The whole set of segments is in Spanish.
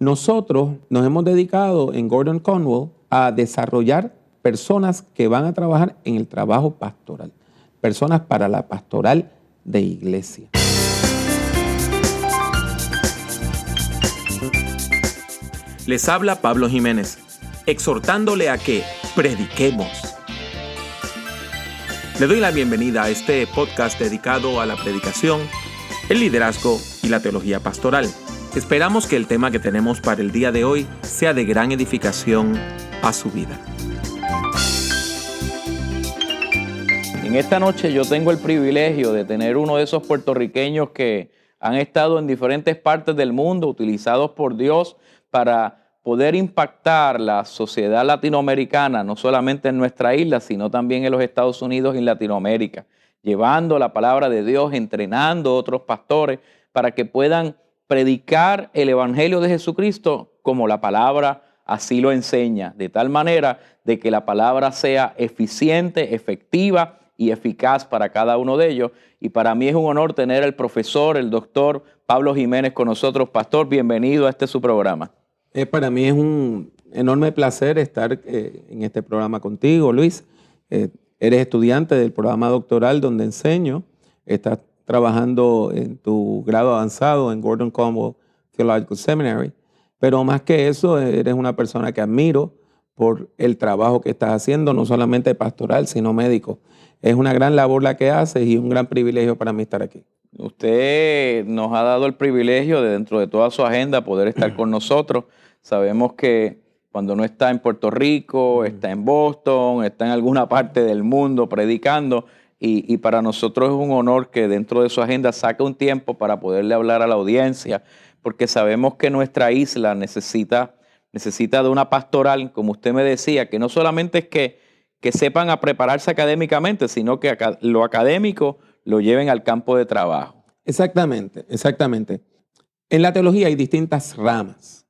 Nosotros nos hemos dedicado en Gordon Conwell a desarrollar personas que van a trabajar en el trabajo pastoral, personas para la pastoral de iglesia. Les habla Pablo Jiménez, exhortándole a que prediquemos. Le doy la bienvenida a este podcast dedicado a la predicación, el liderazgo y la teología pastoral. Esperamos que el tema que tenemos para el día de hoy sea de gran edificación a su vida. En esta noche yo tengo el privilegio de tener uno de esos puertorriqueños que han estado en diferentes partes del mundo, utilizados por Dios para poder impactar la sociedad latinoamericana, no solamente en nuestra isla, sino también en los Estados Unidos y en Latinoamérica, llevando la palabra de Dios, entrenando a otros pastores para que puedan predicar el Evangelio de Jesucristo como la palabra así lo enseña, de tal manera de que la palabra sea eficiente, efectiva y eficaz para cada uno de ellos. Y para mí es un honor tener al profesor, el doctor Pablo Jiménez con nosotros. Pastor, bienvenido a su programa. Para mí es un enorme placer estar en este programa contigo, Luis. Eres estudiante del programa doctoral donde enseño. Estás trabajando en tu grado avanzado en Gordon Conwell Theological Seminary. Pero más que eso, eres una persona que admiro por el trabajo que estás haciendo, no solamente pastoral, sino médico. Es una gran labor la que haces y un gran privilegio para mí estar aquí. Usted nos ha dado el privilegio de, dentro de toda su agenda, poder estar con nosotros. Sabemos que cuando no está en Puerto Rico, está en Boston, está en alguna parte del mundo predicando, y para nosotros es un honor que dentro de su agenda saque un tiempo para poderle hablar a la audiencia, porque sabemos que nuestra isla necesita de una pastoral, como usted me decía, que no solamente es que sepan a prepararse académicamente, sino que lo académico lo lleven al campo de trabajo. Exactamente. En la teología hay distintas ramas.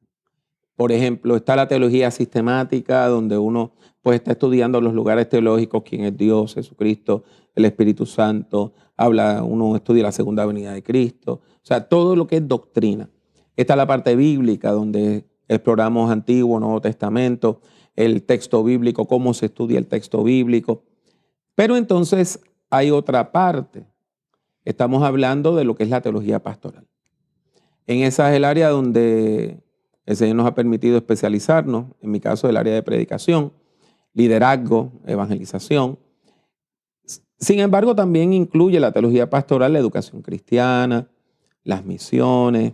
Por ejemplo, está la teología sistemática, donde uno pues está estudiando los lugares teológicos, quién es Dios, Jesucristo, el Espíritu Santo, uno estudia la segunda venida de Cristo, o sea, todo lo que es doctrina. Está la parte bíblica, donde exploramos Antiguo, Nuevo Testamento, el texto bíblico, cómo se estudia el texto bíblico. Pero entonces hay otra parte. Estamos hablando de lo que es la teología pastoral. En esa es el área donde el Señor nos ha permitido especializarnos, en mi caso el área de predicación, liderazgo, evangelización. Sin embargo, también incluye la teología pastoral, la educación cristiana, las misiones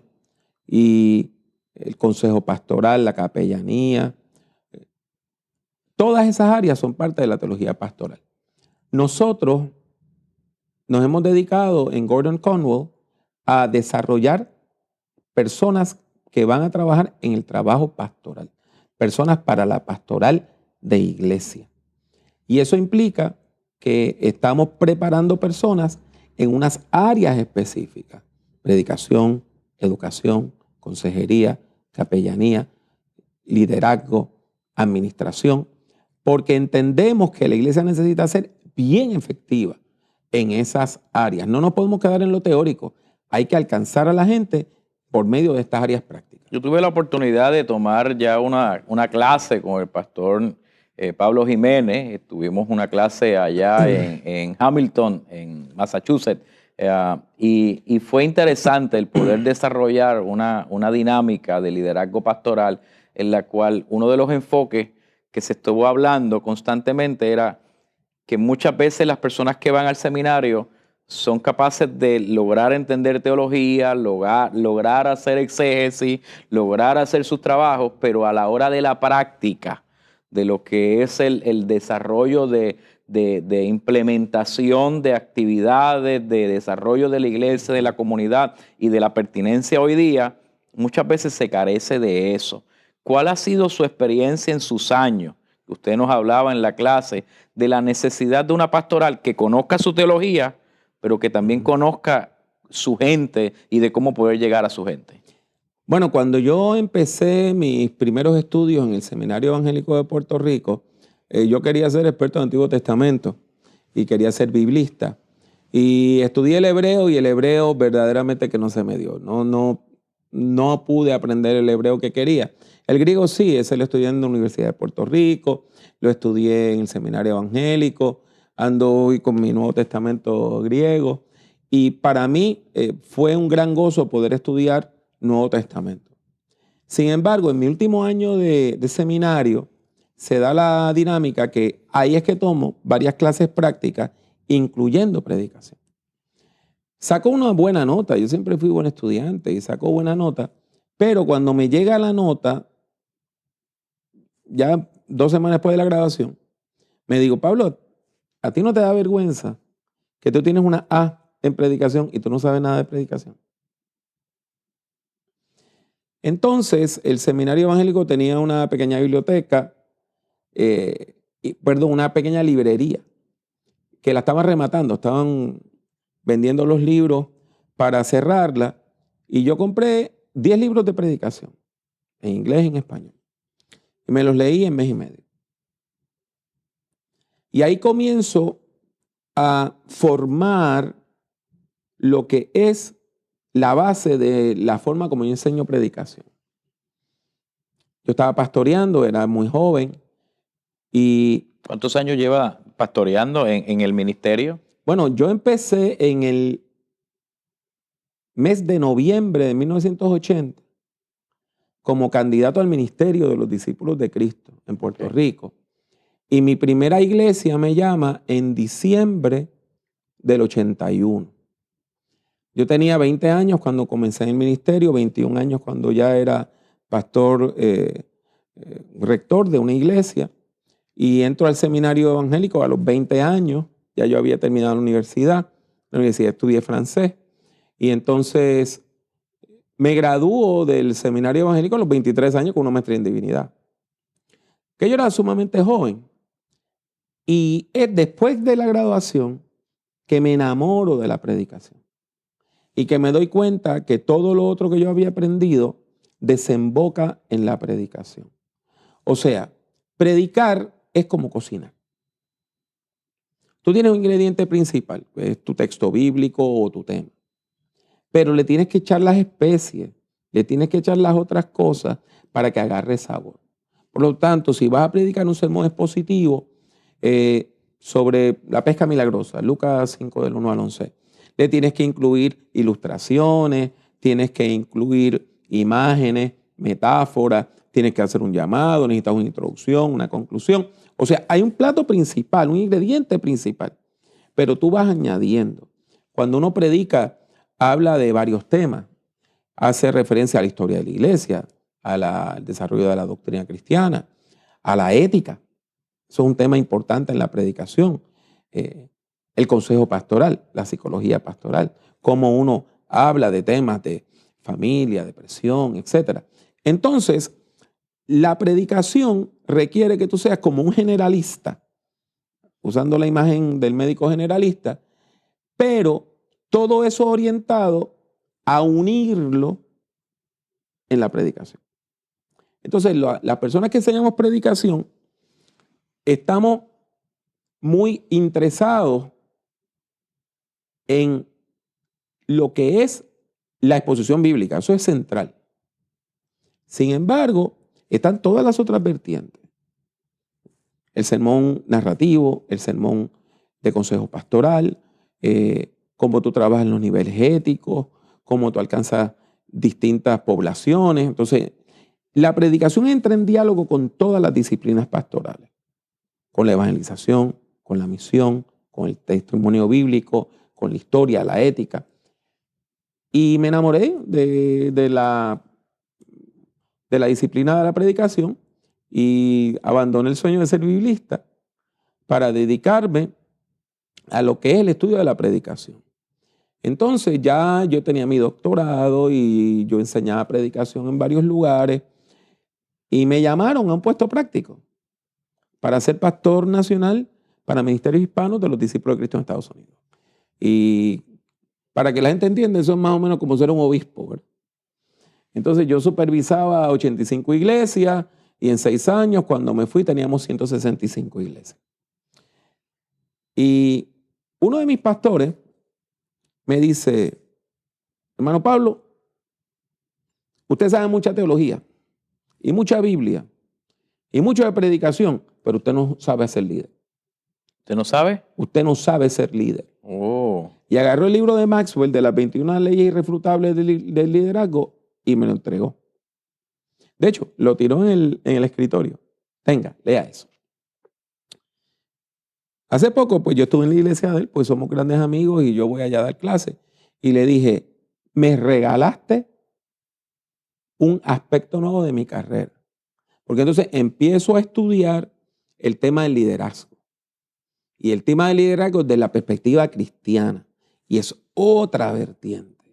y el consejo pastoral, la capellanía. Todas esas áreas son parte de la teología pastoral. Nosotros nos hemos dedicado en Gordon Conwell a desarrollar personas que van a trabajar en el trabajo pastoral, personas para la pastoral de iglesia. Y eso implica que estamos preparando personas en unas áreas específicas: predicación, educación, consejería, capellanía, liderazgo, administración, porque entendemos que la iglesia necesita ser bien efectiva en esas áreas. No nos podemos quedar en lo teórico, hay que alcanzar a la gente por medio de estas áreas prácticas. Yo tuve la oportunidad de tomar ya una clase con el pastor Pablo Jiménez. Tuvimos una clase allá en Hamilton, en Massachusetts, y fue interesante el poder desarrollar una dinámica de liderazgo pastoral en la cual uno de los enfoques que se estuvo hablando constantemente era que muchas veces las personas que van al seminario son capaces de lograr entender teología, lograr hacer exégesis, lograr hacer sus trabajos, pero a la hora de la práctica, de lo que es el desarrollo de implementación de actividades, de desarrollo de la iglesia, de la comunidad y de la pertinencia hoy día, muchas veces se carece de eso. ¿Cuál ha sido su experiencia en sus años? Usted nos hablaba en la clase de la necesidad de una pastoral que conozca su teología, pero que también conozca su gente y de cómo poder llegar a su gente. Bueno, cuando yo empecé mis primeros estudios en el Seminario Evangélico de Puerto Rico, yo quería ser experto en Antiguo Testamento y quería ser biblista. Y estudié el hebreo y el hebreo verdaderamente que no se me dio. No no pude aprender el hebreo que quería. El griego sí, ese lo estudié en la Universidad de Puerto Rico, lo estudié en el seminario evangélico, ando hoy con mi Nuevo Testamento griego y para mí fue un gran gozo poder estudiar Nuevo Testamento. Sin embargo, en mi último año de seminario se da la dinámica que ahí es que tomo varias clases prácticas, incluyendo predicación. Saco una buena nota, yo siempre fui buen estudiante y saco buena nota, pero cuando me llega la nota, ya 2 semanas después de la graduación, me digo, Pablo, ¿a ti no te da vergüenza que tú tienes una A en predicación y tú no sabes nada de predicación? Entonces, el seminario evangélico tenía una pequeña biblioteca, una pequeña librería que la estaban rematando, estaban vendiendo los libros para cerrarla y yo compré 10 libros de predicación, en inglés y en español. Y me los leí en mes y medio. Y ahí comienzo a formar lo que es la base de la forma como yo enseño predicación. Yo estaba pastoreando, era muy joven y... ¿Cuántos años lleva pastoreando en el ministerio? Bueno, yo empecé en el mes de noviembre de 1980 como candidato al ministerio de los discípulos de Cristo en Puerto Rico. Y mi primera iglesia me llama en diciembre del 81. Yo tenía 20 años cuando comencé en el ministerio, 21 años cuando ya era pastor, rector de una iglesia. Y entro al seminario evangélico a los 20 años. Ya yo había terminado la universidad. En la universidad estudié francés. Y entonces me graduó del seminario evangélico a los 23 años con una maestría en divinidad. Que yo era sumamente joven. Y es después de la graduación que me enamoro de la predicación. Y que me doy cuenta que todo lo otro que yo había aprendido desemboca en la predicación. O sea, predicar es como cocinar. Tú tienes un ingrediente principal, que es tu texto bíblico o tu tema. Pero le tienes que echar las especies, le tienes que echar las otras cosas para que agarre sabor. Por lo tanto, si vas a predicar un sermón expositivo sobre la pesca milagrosa, Lucas 5 del 1 al 11, le tienes que incluir ilustraciones, tienes que incluir imágenes, metáforas, tienes que hacer un llamado, necesitas una introducción, una conclusión. O sea, hay un plato principal, un ingrediente principal, pero tú vas añadiendo. Cuando uno predica, habla de varios temas. Hace referencia a la historia de la iglesia, al desarrollo de la doctrina cristiana, a la ética. Eso es un tema importante en la predicación. El consejo pastoral, la psicología pastoral, cómo uno habla de temas de familia, depresión, etc. Entonces, la predicación requiere que tú seas como un generalista, usando la imagen del médico generalista, pero todo eso orientado a unirlo en la predicación. Entonces, las personas que enseñamos predicación estamos muy interesados en lo que es la exposición bíblica. Eso es central. Sin embargo, están todas las otras vertientes. El sermón narrativo, el sermón de consejo pastoral, cómo tú trabajas en los niveles éticos, cómo tú alcanzas distintas poblaciones. Entonces, la predicación entra en diálogo con todas las disciplinas pastorales, con la evangelización, con la misión, con el testimonio bíblico, con la historia, la ética. Y me enamoré de la disciplina de la predicación y abandoné el sueño de ser biblista para dedicarme a lo que es el estudio de la predicación. Entonces ya yo tenía mi doctorado y yo enseñaba predicación en varios lugares y me llamaron a un puesto práctico para ser pastor nacional para ministerios hispanos de los discípulos de Cristo en Estados Unidos. Y para que la gente entienda, eso es más o menos como ser un obispo, ¿verdad? Entonces yo supervisaba 85 iglesias y en 6 años, cuando me fui, teníamos 165 iglesias. Y uno de mis pastores me dice, hermano Pablo, Usted sabe mucha teología y mucha Biblia y mucho de predicación, pero usted no sabe ser líder. ¿Usted no sabe? Usted no sabe ser líder. Oh. Y agarró el libro de Maxwell de las 21 leyes irrefutables del liderazgo y me lo entregó. De hecho, lo tiró en el escritorio. Tenga, lea eso. Hace poco, pues yo estuve en la iglesia de él, pues somos grandes amigos y yo voy allá a dar clase. Y le dije, me regalaste un aspecto nuevo de mi carrera. Porque entonces empiezo a estudiar el tema del liderazgo. Y el tema del liderazgo desde la perspectiva cristiana. Y es otra vertiente.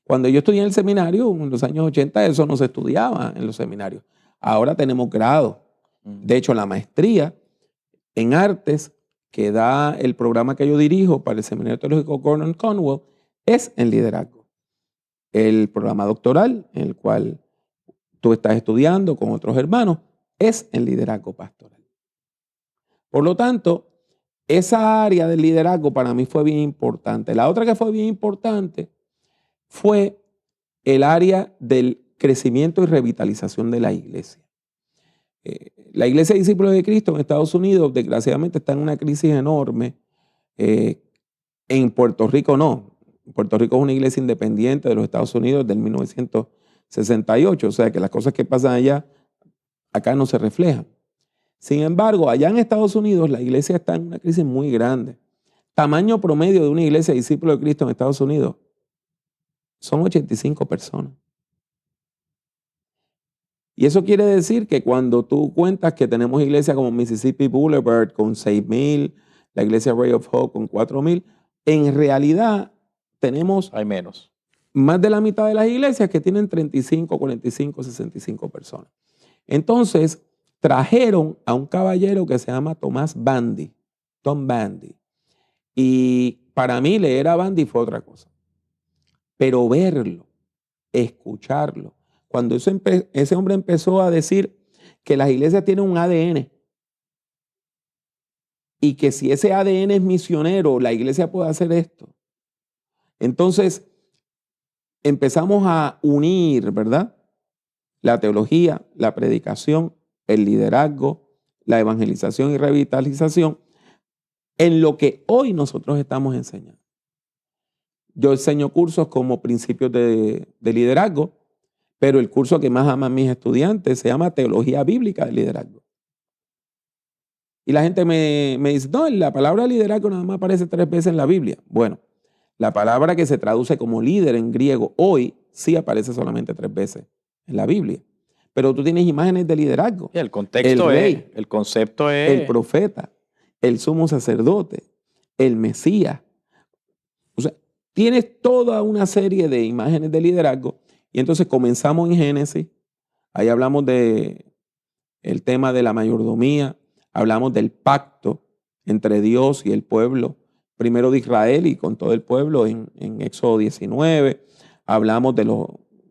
Cuando yo estudié en el seminario, en los años 80, eso no se estudiaba en los seminarios. Ahora tenemos grado. De hecho, la maestría en artes que da el programa que yo dirijo para el Seminario Teológico Gordon Conwell es en liderazgo. El programa doctoral, en el cual tú estás estudiando con otros hermanos, es en liderazgo pastoral. Por lo tanto, esa área del liderazgo para mí fue bien importante. La otra que fue bien importante fue el área del crecimiento y revitalización de la iglesia. La iglesia de discípulos de Cristo en Estados Unidos, desgraciadamente, está en una crisis enorme. En Puerto Rico no. Puerto Rico es una iglesia independiente de los Estados Unidos del 1968, o sea que las cosas que pasan allá, acá no se reflejan. Sin embargo, allá en Estados Unidos la iglesia está en una crisis muy grande. Tamaño promedio de una iglesia de discípulos de Cristo en Estados Unidos son 85 personas. Y eso quiere decir que cuando tú cuentas que tenemos iglesias como Mississippi Boulevard con 6,000, la iglesia Ray of Hope con 4,000, en realidad tenemos Hay menos. más de la mitad de las iglesias que tienen 35, 45, 65 personas. Entonces, trajeron a un caballero que se llama Tom Bandy. Y para mí leer a Bandy fue otra cosa. Pero verlo, escucharlo, cuando ese hombre empezó a decir que las iglesias tienen un ADN y que si ese ADN es misionero, la iglesia puede hacer esto. Entonces, empezamos a unir, ¿verdad? La teología, la predicación, el liderazgo, la evangelización y revitalización en lo que hoy nosotros estamos enseñando. Yo enseño cursos como principios de liderazgo, pero el curso que más aman mis estudiantes se llama Teología Bíblica del Liderazgo. Y la gente me dice, no, la palabra liderazgo nada más aparece 3 veces en la Biblia. Bueno, la palabra que se traduce como líder en griego hoy sí aparece solamente 3 veces en la Biblia. Pero tú tienes imágenes de liderazgo. El contexto el rey, el concepto es... el profeta, el sumo sacerdote, el Mesías. O sea, tienes toda una serie de imágenes de liderazgo. Y entonces comenzamos en Génesis. Ahí hablamos del tema de la mayordomía. Hablamos del pacto entre Dios y el pueblo, primero de Israel y con todo el pueblo en Éxodo 19. Hablamos del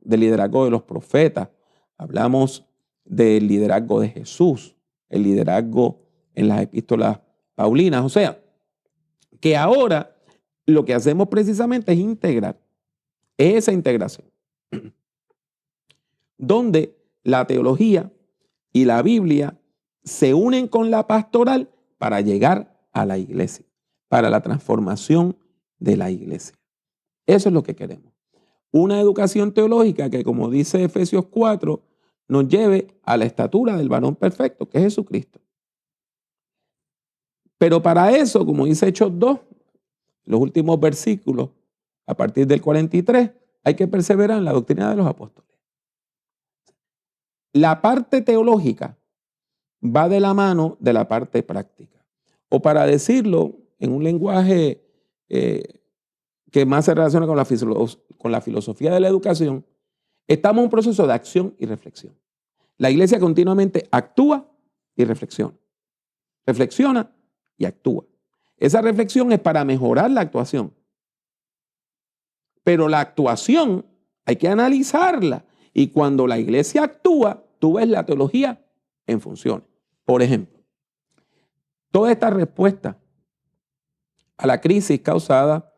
liderazgo de los profetas. Hablamos del liderazgo de Jesús, el liderazgo en las epístolas paulinas. O sea, que ahora lo que hacemos precisamente es integrar, es esa integración, donde la teología y la Biblia se unen con la pastoral para llegar a la iglesia, para la transformación de la iglesia. Eso es lo que queremos. Una educación teológica que, como dice Efesios 4, nos lleve a la estatura del varón perfecto, que es Jesucristo. Pero para eso, como dice Hechos 2, los últimos versículos, a partir del 43, hay que perseverar en la doctrina de los apóstoles. La parte teológica va de la mano de la parte práctica. O para decirlo en un lenguaje que más se relaciona con la filosofía de la educación, estamos en un proceso de acción y reflexión. La iglesia continuamente actúa y reflexiona. Reflexiona y actúa. Esa reflexión es para mejorar la actuación. Pero la actuación hay que analizarla. Y cuando la iglesia actúa, tú ves la teología en funciones. Por ejemplo, toda esta respuesta a la crisis causada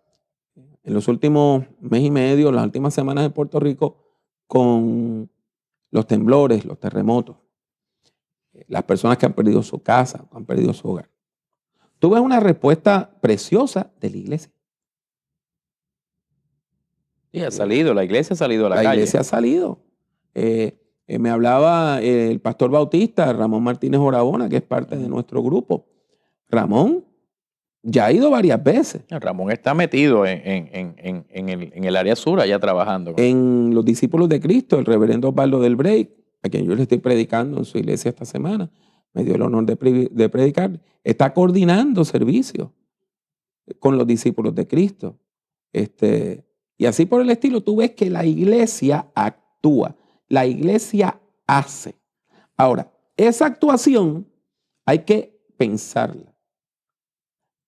en los últimos mes y medio, las últimas semanas en Puerto Rico, con los temblores, los terremotos, las personas que han perdido su casa, han perdido su hogar. Tú ves una respuesta preciosa de la iglesia. Sí, ha salido, la iglesia ha salido a la La calle. iglesia ha salido. Me hablaba el pastor bautista Ramón Martínez Orabona, que es parte de nuestro grupo. Ramón ya ha ido varias veces. Ramón está metido en el área sur, allá trabajando. En los discípulos de Cristo, el reverendo Osvaldo del Break, a quien yo le estoy predicando en su iglesia esta semana, me dio el honor de predicar, está coordinando servicios con los discípulos de Cristo. Y así por el estilo, tú ves que la iglesia actúa, la iglesia hace. Ahora, esa actuación hay que pensarla.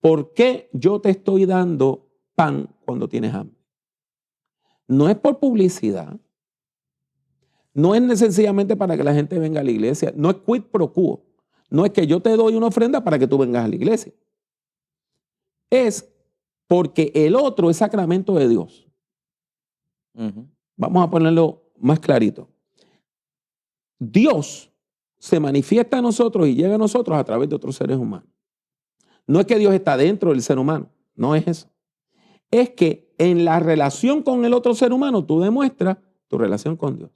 ¿Por qué yo te estoy dando pan cuando tienes hambre? No es por publicidad, no es sencillamente para que la gente venga a la iglesia, no es quid pro quo, no es que yo te doy una ofrenda para que tú vengas a la iglesia. Es porque el otro es sacramento de Dios. Vamos a ponerlo más clarito. Dios se manifiesta a nosotros y llega a nosotros a través de otros seres humanos. No es que Dios está dentro del ser humano, no es eso. Es que en la relación con el otro ser humano tú demuestras tu relación con Dios.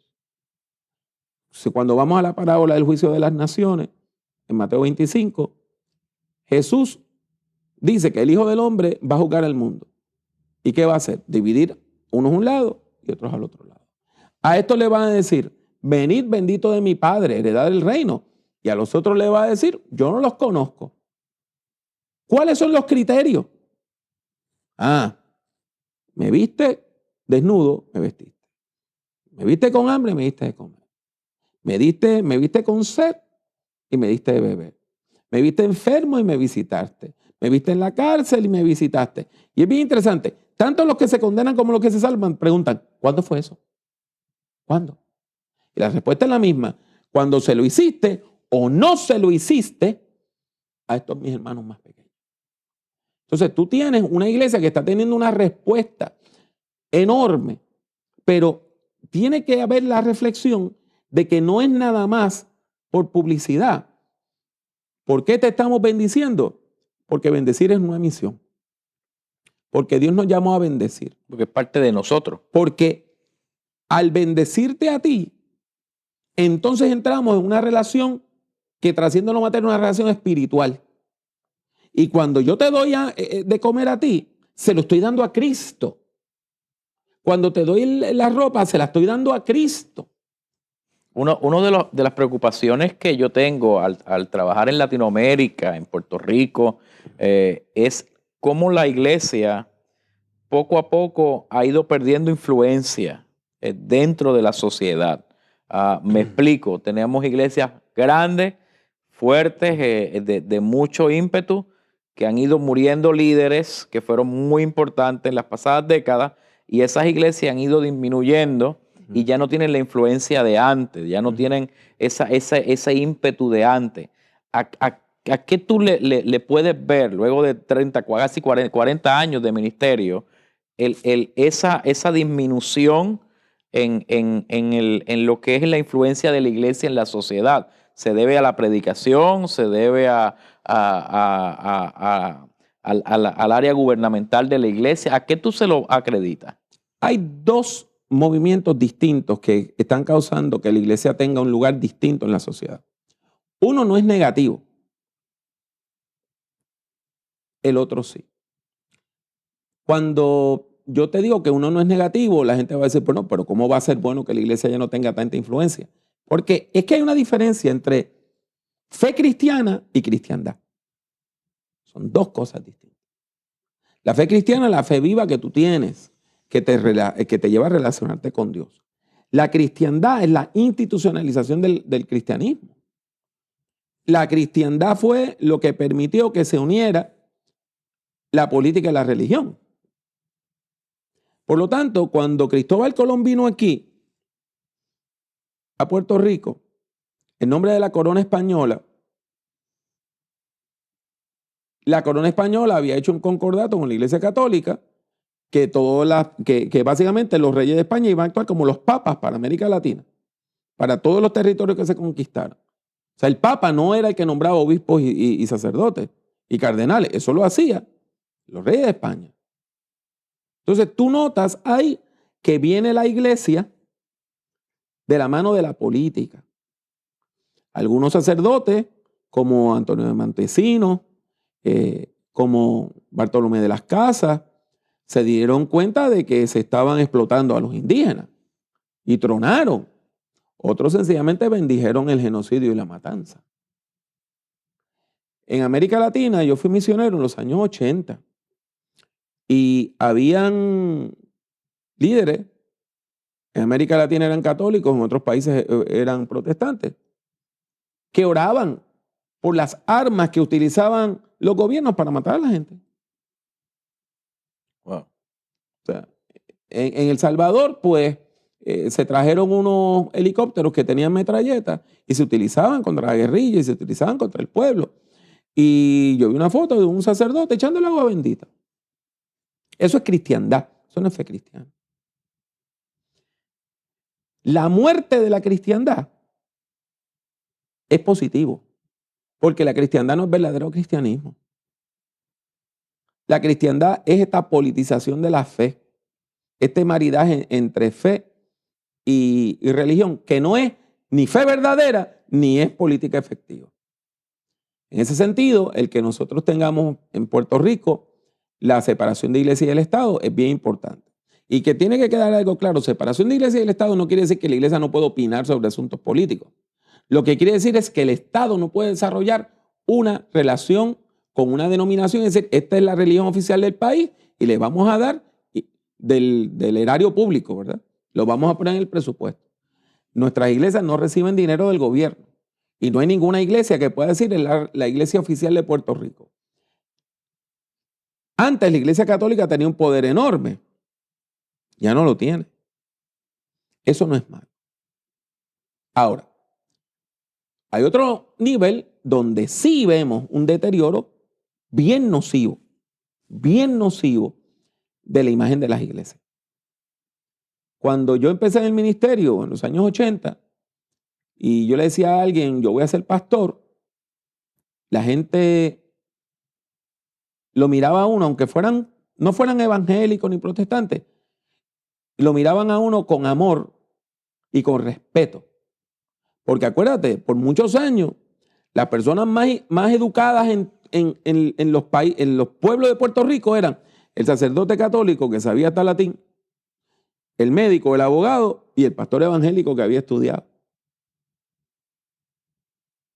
Si cuando vamos a la parábola del juicio de las naciones, en Mateo 25, Jesús dice que el Hijo del Hombre va a juzgar al mundo. ¿Y qué va a hacer? Dividir unos a un lado y otros al otro lado. A estos le van a decir, venid bendito de mi Padre, heredad del reino. Y a los otros le va a decir, yo no los conozco. ¿Cuáles son los criterios? Me viste desnudo, me vestiste. Me viste con hambre, me diste de comer. Me viste con sed y me diste de beber. Me viste enfermo y me visitaste. Me viste en la cárcel y me visitaste. Y es bien interesante. Tanto los que se condenan como los que se salvan preguntan, ¿cuándo fue eso? ¿Cuándo? Y la respuesta es la misma. Cuando se lo hiciste o no se lo hiciste a estos mis hermanos más pequeños. Entonces tú tienes una iglesia que está teniendo una respuesta enorme, pero tiene que haber la reflexión de que no es nada más por publicidad. ¿Por qué te estamos bendiciendo? Porque bendecir es una misión. Porque Dios nos llamó a bendecir. Porque es parte de nosotros. Porque al bendecirte a ti, entonces entramos en una relación que trasciende lo material, una relación espiritual. Y cuando yo te doy de comer a ti, se lo estoy dando a Cristo. Cuando te doy la ropa, se la estoy dando a Cristo. Uno de las preocupaciones que yo tengo al trabajar en Latinoamérica, en Puerto Rico, es cómo la iglesia poco a poco ha ido perdiendo influencia dentro de la sociedad. Me explico, tenemos iglesias grandes, fuertes, de mucho ímpetu, que han ido muriendo líderes que fueron muy importantes en las pasadas décadas, y esas iglesias han ido disminuyendo y ya no tienen la influencia de antes, ya no tienen ese ímpetu de antes. ¿A qué tú le puedes ver luego de 30, casi 40 años de ministerio, esa disminución en lo que es la influencia de la iglesia en la sociedad? ¿Se debe a la predicación? ¿Se debe al área gubernamental de la iglesia? ¿A qué tú se lo acreditas? Hay dos movimientos distintos que están causando que la iglesia tenga un lugar distinto en la sociedad. Uno no es negativo, el otro sí. Cuando yo te digo que uno no es negativo, la gente va a decir, bueno, pero ¿cómo va a ser bueno que la iglesia ya no tenga tanta influencia? Porque es que hay una diferencia entre fe cristiana y cristiandad. Son dos cosas distintas. La fe cristiana es la fe viva que tú tienes, que te lleva a relacionarte con Dios. La cristiandad es la institucionalización del cristianismo. La cristiandad fue lo que permitió que se uniera la política y la religión. Por lo tanto, cuando Cristóbal Colón vino aquí, a Puerto Rico, en nombre de la corona española, la corona española había hecho un concordato con la Iglesia Católica que básicamente los reyes de España iban a actuar como los papas para América Latina, para todos los territorios que se conquistaron. O sea, el papa no era el que nombraba obispos y sacerdotes y cardenales, eso lo hacía los reyes de España. Entonces tú notas ahí que viene la iglesia de la mano de la política. Algunos sacerdotes, como Antonio de Montesinos, como Bartolomé de las Casas, se dieron cuenta de que se estaban explotando a los indígenas y tronaron. Otros sencillamente bendijeron el genocidio y la matanza. En América Latina yo fui misionero en los años 80 y habían líderes. En América Latina eran católicos, en otros países eran protestantes, que oraban por las armas que utilizaban los gobiernos para matar a la gente. Wow. O sea, en El Salvador, pues, se trajeron unos helicópteros que tenían metralletas y se utilizaban contra la guerrilla y se utilizaban contra el pueblo. Y yo vi una foto de un sacerdote echando el agua bendita. Eso es cristiandad, eso no es fe cristiana. La muerte de la cristiandad es positivo, porque la cristiandad no es verdadero cristianismo. La cristiandad es esta politización de la fe, este maridaje entre fe y religión, que no es ni fe verdadera ni es política efectiva. En ese sentido, el que nosotros tengamos en Puerto Rico la separación de iglesia y del Estado es bien importante. Y que tiene que quedar algo claro, separación de iglesia y del Estado no quiere decir que la iglesia no puede opinar sobre asuntos políticos. Lo que quiere decir es que el Estado no puede desarrollar una relación con una denominación, es decir, esta es la religión oficial del país y le vamos a dar del erario público, ¿verdad? Lo vamos a poner en el presupuesto. Nuestras iglesias no reciben dinero del gobierno y no hay ninguna iglesia que pueda decir la iglesia oficial de Puerto Rico. Antes la iglesia católica tenía un poder enorme, ya no lo tiene. Eso no es malo. Ahora, hay otro nivel donde sí vemos un deterioro bien nocivo de la imagen de las iglesias. Cuando yo empecé en el ministerio en los años 80 y yo le decía a alguien, yo voy a ser pastor, la gente lo miraba a uno, aunque no fueran evangélicos ni protestantes, lo miraban a uno con amor y con respeto. Porque acuérdate, por muchos años, las personas más educadas en los pueblos de Puerto Rico eran el sacerdote católico que sabía hasta latín, el médico, el abogado y el pastor evangélico que había estudiado.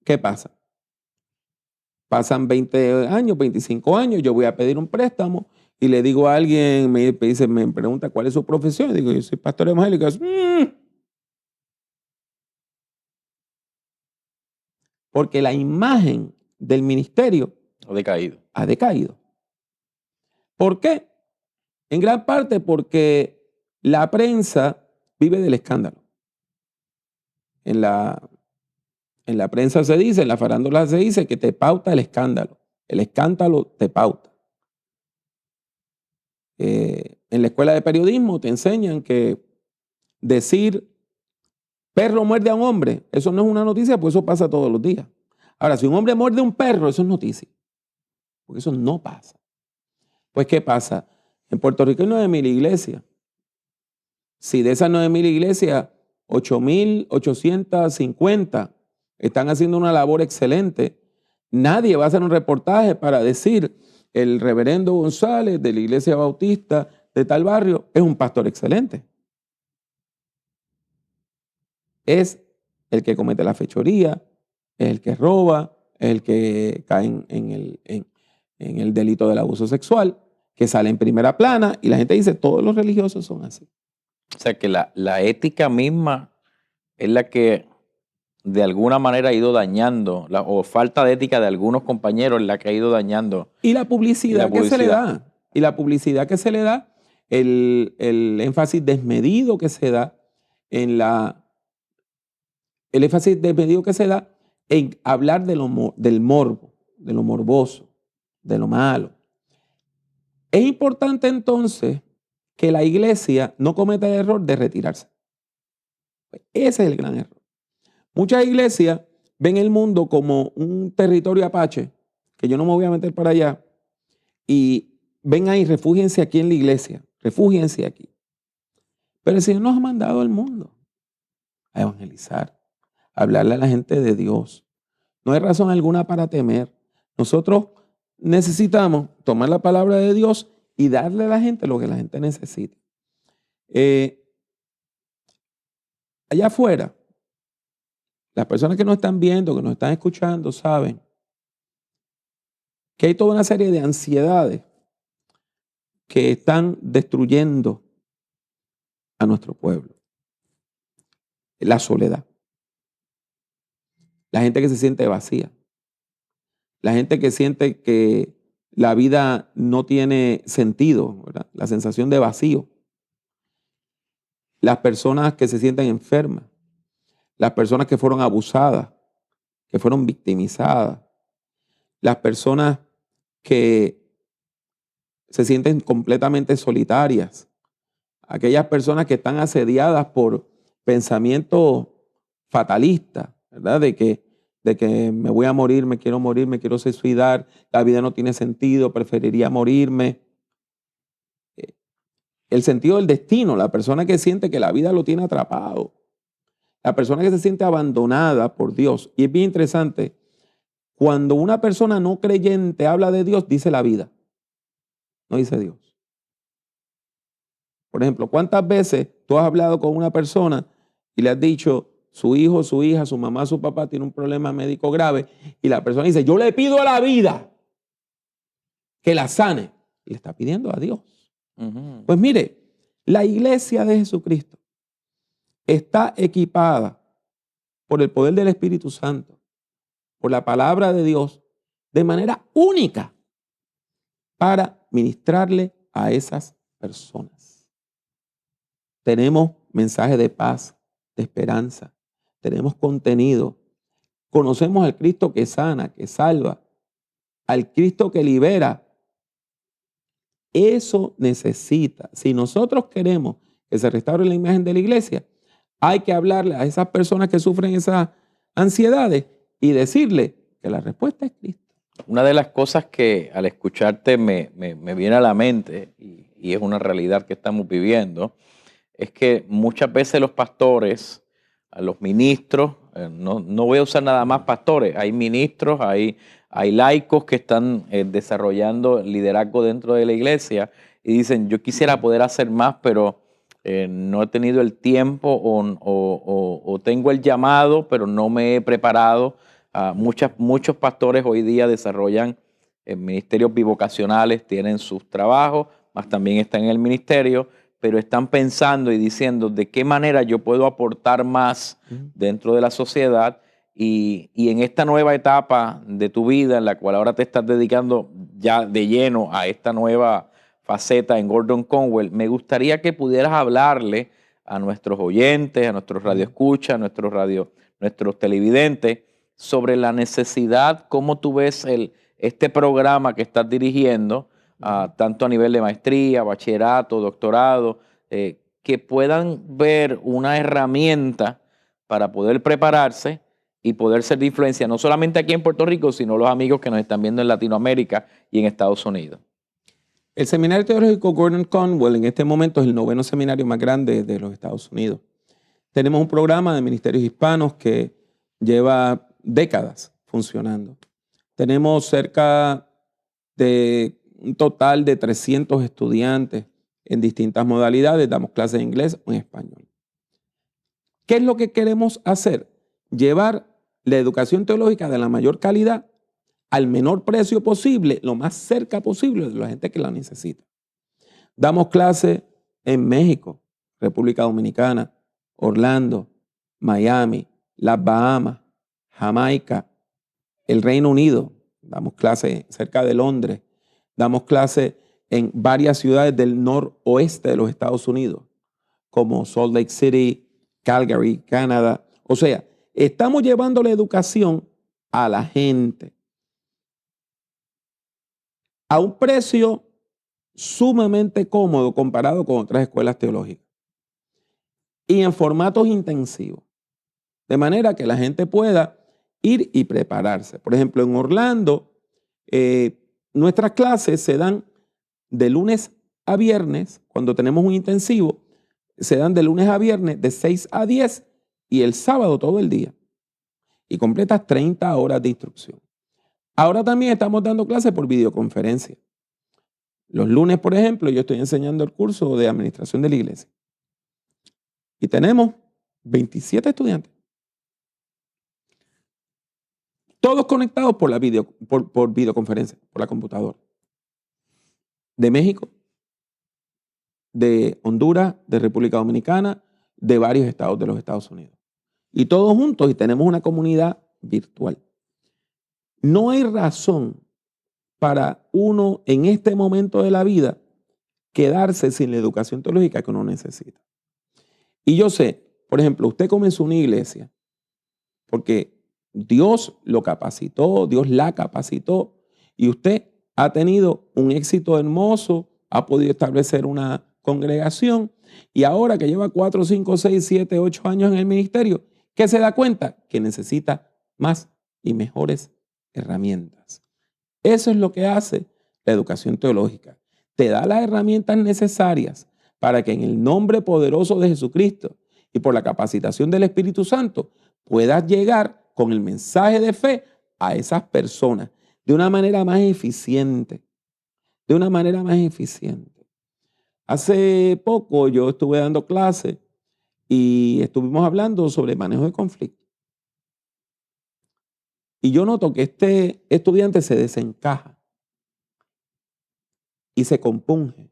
¿Qué pasa? Pasan 20 años, 25 años, yo voy a pedir un préstamo y le digo a alguien, me pregunta cuál es su profesión. Y digo, yo soy pastor evangélico. Porque la imagen del ministerio ha decaído. ¿Por qué? En gran parte porque la prensa vive del escándalo. En la prensa se dice, en la farándula se dice que te pauta el escándalo. El escándalo te pauta. En la escuela de periodismo te enseñan que decir perro muerde a un hombre, eso no es una noticia, pues eso pasa todos los días. Ahora, si un hombre muerde a un perro, eso es noticia. Porque eso no pasa. Pues, ¿qué pasa? En Puerto Rico hay 9,000 iglesias. Si de esas 9,000 iglesias, 8,850 están haciendo una labor excelente, nadie va a hacer un reportaje para decir el reverendo González de la iglesia bautista de tal barrio es un pastor excelente. Es el que comete la fechoría, es el que roba, es el que cae en el delito del abuso sexual, que sale en primera plana y la gente dice todos los religiosos son así. O sea que la ética misma es la que de alguna manera ha ido dañando, o falta de ética de algunos compañeros es la que ha ido dañando. Y la publicidad que se le da. Y la publicidad que se le da, el énfasis desmedido que se da el énfasis desmedido que se da en hablar del morbo, de lo morboso, de lo malo. Es importante entonces que la iglesia no cometa el error de retirarse. Ese es el gran error. Muchas iglesias ven el mundo como un territorio apache, que yo no me voy a meter para allá, y ven ahí, refúgiense aquí en la iglesia, refúgiense aquí. Pero el Señor nos ha mandado al mundo a evangelizar, a hablarle a la gente de Dios. No hay razón alguna para temer. Nosotros necesitamos tomar la palabra de Dios y darle a la gente lo que la gente necesita. Allá afuera, las personas que nos están viendo, que nos están escuchando, saben que hay toda una serie de ansiedades que están destruyendo a nuestro pueblo. La soledad. La gente que se siente vacía. La gente que siente que la vida no tiene sentido, ¿verdad? La sensación de vacío. Las personas que se sienten enfermas. Las personas que fueron abusadas, que fueron victimizadas. Las personas que se sienten completamente solitarias. Aquellas personas que están asediadas por pensamientos fatalistas, ¿verdad? De que me voy a morir, me quiero suicidar, la vida no tiene sentido, preferiría morirme. El sentido del destino, la persona que siente que la vida lo tiene atrapado, la persona que se siente abandonada por Dios. Y es bien interesante, cuando una persona no creyente habla de Dios, dice la vida, no dice Dios. Por ejemplo, ¿cuántas veces tú has hablado con una persona y le has dicho, su hijo, su hija, su mamá, su papá tiene un problema médico grave, y la persona dice, yo le pido a la vida que la sane? Le está pidiendo a Dios. Pues mire, la iglesia de Jesucristo está equipada por el poder del Espíritu Santo, por la palabra de Dios, de manera única para ministrarle a esas personas. Tenemos mensajes de paz, de esperanza, tenemos contenido, conocemos al Cristo que sana, que salva, al Cristo que libera. Eso necesita. Si nosotros queremos que se restaure la imagen de la iglesia, hay que hablarle a esas personas que sufren esas ansiedades y decirle que la respuesta es Cristo. Una de las cosas que al escucharte me viene a la mente, y es una realidad que estamos viviendo, es que muchas veces los pastores, a los ministros, no voy a usar nada más pastores, hay ministros, hay laicos que están desarrollando liderazgo dentro de la iglesia y dicen, yo quisiera poder hacer más, pero no he tenido el tiempo o tengo el llamado, pero no me he preparado. Muchos pastores hoy día desarrollan ministerios bivocacionales, tienen sus trabajos, más también están en el ministerio, pero están pensando y diciendo de qué manera yo puedo aportar más dentro de la sociedad. Y en esta nueva etapa de tu vida, en la cual ahora te estás dedicando ya de lleno a esta nueva faceta en Gordon Conwell, me gustaría que pudieras hablarle a nuestros oyentes, a nuestros radioescuchas, a nuestros televidentes, sobre la necesidad, cómo tú ves este programa que estás dirigiendo, tanto a nivel de maestría, bachillerato, doctorado, que puedan ver una herramienta para poder prepararse y poder ser de influencia, no solamente aquí en Puerto Rico, sino los amigos que nos están viendo en Latinoamérica y en Estados Unidos. El Seminario Teológico Gordon Conwell en este momento es el 9º seminario más grande de los Estados Unidos. Tenemos un programa de ministerios hispanos que lleva décadas funcionando. Tenemos cerca de un total de 300 estudiantes en distintas modalidades. Damos clases en inglés o en español. ¿Qué es lo que queremos hacer? Llevar la educación teológica de la mayor calidad al menor precio posible, lo más cerca posible de la gente que la necesita. Damos clases en México, República Dominicana, Orlando, Miami, las Bahamas, Jamaica, el Reino Unido. Damos clases cerca de Londres. Damos clases en varias ciudades del noroeste de los Estados Unidos, como Salt Lake City, Calgary, Canadá. O sea, estamos llevando la educación a la gente a un precio sumamente cómodo comparado con otras escuelas teológicas. Y en formatos intensivos. De manera que la gente pueda ir y prepararse. Por ejemplo, en Orlando, nuestras clases se dan de lunes a viernes, cuando tenemos un intensivo, se dan de lunes a viernes de 6 a 10 y el sábado todo el día. Y completas 30 horas de instrucción. Ahora también estamos dando clases por videoconferencia. Los lunes, por ejemplo, yo estoy enseñando el curso de administración de la iglesia. Y tenemos 27 estudiantes. Todos conectados por videoconferencia, por la computadora. De México, de Honduras, de República Dominicana, de varios estados de los Estados Unidos. Y todos juntos, y tenemos una comunidad virtual. No hay razón para uno en este momento de la vida quedarse sin la educación teológica que uno necesita. Y yo sé, por ejemplo, usted comenzó una iglesia porque Dios lo capacitó, Dios la capacitó y usted ha tenido un éxito hermoso, ha podido establecer una congregación y ahora que lleva 4, 5, 6, 7, 8 años en el ministerio, ¿qué se da cuenta? Que necesita más y mejores herramientas. Eso es lo que hace la educación teológica. Te da las herramientas necesarias para que en el nombre poderoso de Jesucristo y por la capacitación del Espíritu Santo puedas llegar con el mensaje de fe a esas personas de una manera más eficiente. De una manera más eficiente. Hace poco yo estuve dando clases y estuvimos hablando sobre manejo de conflicto. Y yo noto que este estudiante se desencaja y se compunge.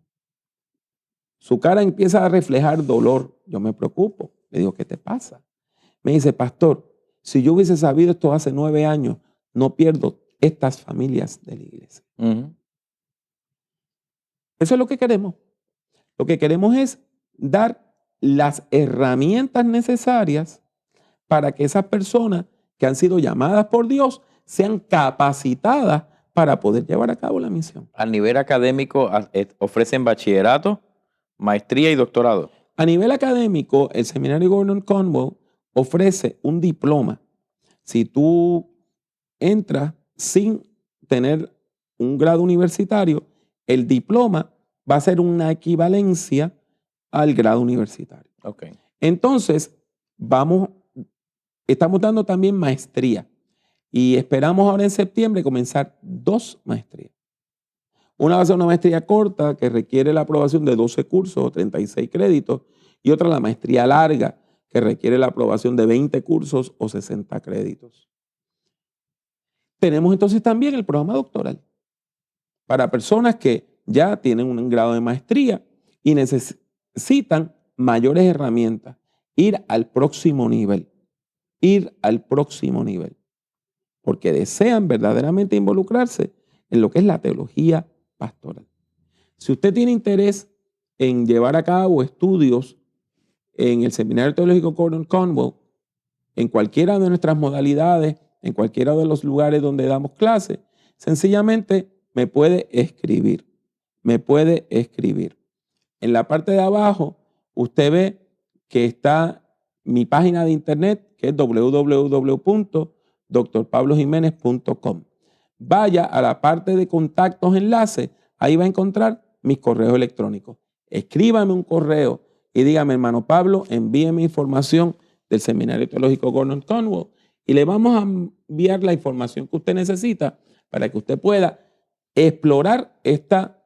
Su cara empieza a reflejar dolor. Yo me preocupo. Le digo, ¿qué te pasa? Me dice, pastor, si yo hubiese sabido esto hace 9 años, no pierdo estas familias de la iglesia. Eso es lo que queremos. Lo que queremos es dar las herramientas necesarias para que esas personas que han sido llamadas por Dios sean capacitadas para poder llevar a cabo la misión. A nivel académico, ofrecen bachillerato, maestría y doctorado. A nivel académico, el Seminario Gordon Conwell ofrece un diploma. Si tú entras sin tener un grado universitario, el diploma va a ser una equivalencia al grado universitario. Okay. Entonces, estamos dando también maestría y esperamos ahora en septiembre comenzar 2 maestrías. Una va a ser una maestría corta que requiere la aprobación de 12 cursos o 36 créditos y otra la maestría larga que requiere la aprobación de 20 cursos o 60 créditos. Tenemos entonces también el programa doctoral para personas que ya tienen un grado de maestría y necesitan mayores herramientas, ir al próximo nivel, porque desean verdaderamente involucrarse en lo que es la teología pastoral. Si usted tiene interés en llevar a cabo estudios en el Seminario Teológico Gordon Conwell, en cualquiera de nuestras modalidades, en cualquiera de los lugares donde damos clases, sencillamente me puede escribir. En la parte de abajo, usted ve que está mi página de internet, que es www.drpablojimenez.com. Vaya a la parte de contactos, enlaces, ahí va a encontrar mis correos electrónicos. Escríbame un correo y dígame, hermano Pablo, envíeme información del Seminario Teológico Gordon Conwell y le vamos a enviar la información que usted necesita para que usted pueda explorar esta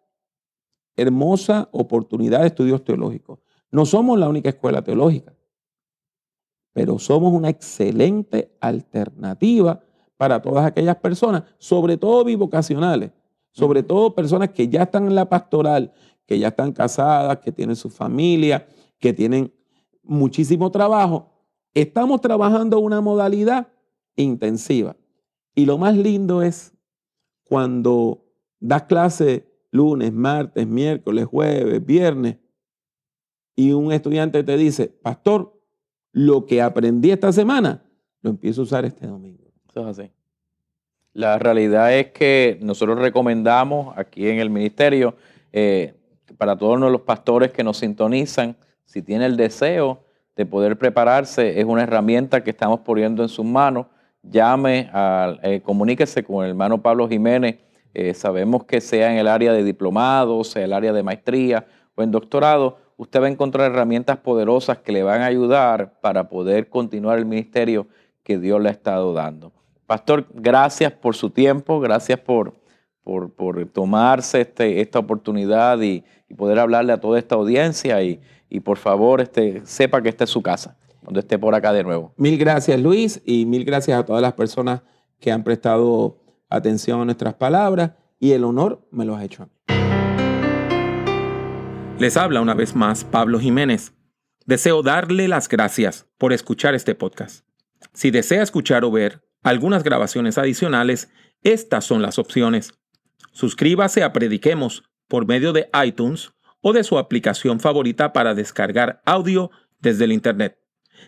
hermosa oportunidad de estudios teológicos. No somos la única escuela teológica, pero somos una excelente alternativa para todas aquellas personas, sobre todo bivocacionales, sobre todo personas que ya están en la pastoral, que ya están casadas, que tienen su familia, que tienen muchísimo trabajo. Estamos trabajando una modalidad intensiva. Y lo más lindo es cuando das clase lunes, martes, miércoles, jueves, viernes, y un estudiante te dice, pastor, lo que aprendí esta semana, lo empiezo a usar este domingo. Eso es así. La realidad es que nosotros recomendamos aquí en el ministerio para todos los pastores que nos sintonizan, si tiene el deseo de poder prepararse, es una herramienta que estamos poniendo en sus manos. Comuníquese con el hermano Pablo Jiménez. Sabemos que sea en el área de diplomado, sea el área de maestría o en doctorado, usted va a encontrar herramientas poderosas que le van a ayudar para poder continuar el ministerio que Dios le ha estado dando. Pastor, gracias por su tiempo, gracias por tomarse esta oportunidad y poder hablarle a toda esta audiencia y por favor sepa que esta es su casa, cuando esté por acá de nuevo. Mil gracias, Luis, y mil gracias a todas las personas que han prestado atención a nuestras palabras, y el honor me lo has hecho a mí. Les habla una vez más Pablo Jiménez. Deseo darle las gracias por escuchar este podcast. Si desea escuchar o ver algunas grabaciones adicionales, estas son las opciones. Suscríbase a Prediquemos por medio de iTunes o de su aplicación favorita para descargar audio desde el Internet.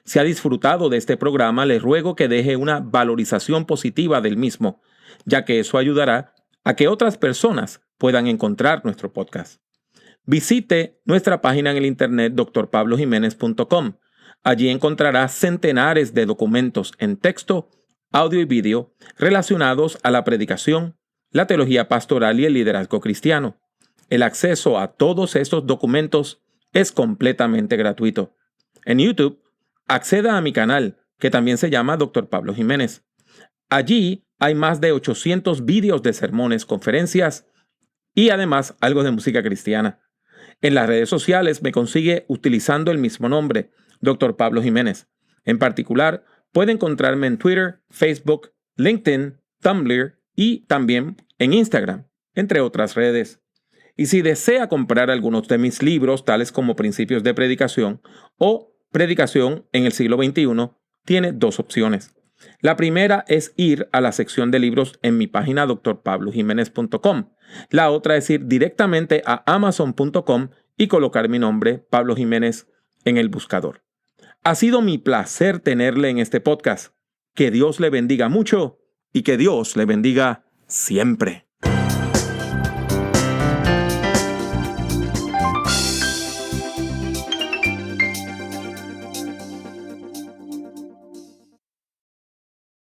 Si ha disfrutado de este programa, le ruego que deje una valorización positiva del mismo, ya que eso ayudará a que otras personas puedan encontrar nuestro podcast. Visite nuestra página en el Internet drpablojimenez.com. Allí encontrará centenares de documentos en texto, audio y vídeo relacionados a la predicación, la teología pastoral y el liderazgo cristiano. El acceso a todos estos documentos es completamente gratuito. En YouTube, acceda a mi canal, que también se llama Dr. Pablo Jiménez. Allí hay más de 800 vídeos de sermones, conferencias y además algo de música cristiana. En las redes sociales me consigue utilizando el mismo nombre, Dr. Pablo Jiménez. En particular, puede encontrarme en Twitter, Facebook, LinkedIn, Tumblr y también en Instagram, entre otras redes. Y si desea comprar algunos de mis libros, tales como Principios de Predicación o Predicación en el siglo XXI, tiene dos opciones. La primera es ir a la sección de libros en mi página drpablojimenez.com. La otra es ir directamente a amazon.com y colocar mi nombre, Pablo Jiménez, en el buscador. Ha sido mi placer tenerle en este podcast. Que Dios le bendiga mucho y que Dios le bendiga siempre.